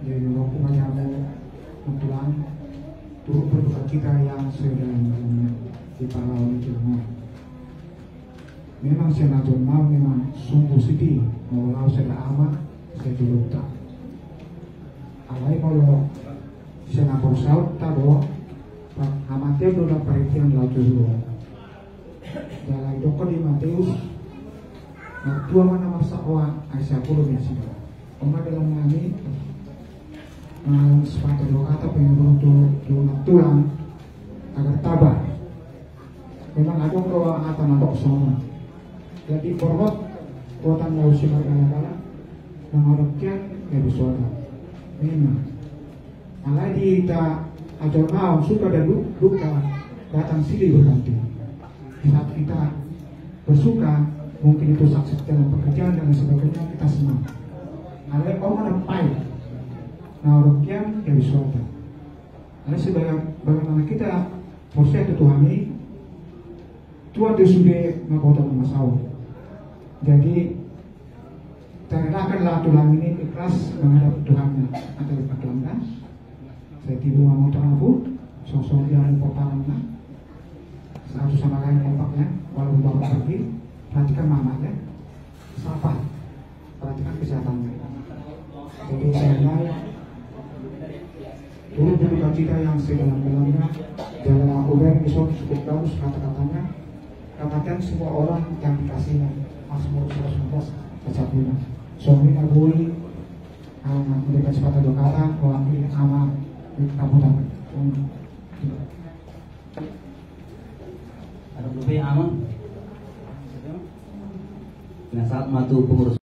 Jadi waktu menyamu kebetulan turut berduka cita yang sedang di pahlawan itu. Memang senator mau memang sungguh sedih mau lau saya amat saya dulu tak. Alai kalau senator saud tak bawa amatnya udah perhatian lau dulu. Dalam dokter di Matius, tua mana masa awak Aisyah puluh ya sih. Oma dalam nami sepatu doa atau pengen tulang agar tabah. Memang ada doa atau nampak semua. Jadi korot kuatan lausi kala-kala mengharapkan dari suara. Memang. Alai kita atau kau suka dan duka datang silih berganti. Saat kita bersuka, mungkin itu saksi dalam pekerjaan dan sebagainya kita senang. Alai orang pai. Nah, rukian dari suara. Alai bagaimana kita proses itu Tuhani, Tuhan dia sudah mengatakan masalah. Jadi terendahkanlah tulang ini ikhlas menghadap Tuhannya. Ada berkelana. Saya tiba mau terlalu, sosok yang pertama. Satu sama lain kompaknya, walaupun bapak pergi, perhatikan mamanya, sapa, perhatikan kesehatannya. Jadi saya turut berduka cita yang sedalam-dalamnya. Dalam aku besok cukup bagus kata-katanya. Katakan semua orang yang dikasihnya Mazmur 119 kecapnya suami abui mendekat sepatah dua kata mewakili ama kabutan ada lebih aman nah saat matu pengurus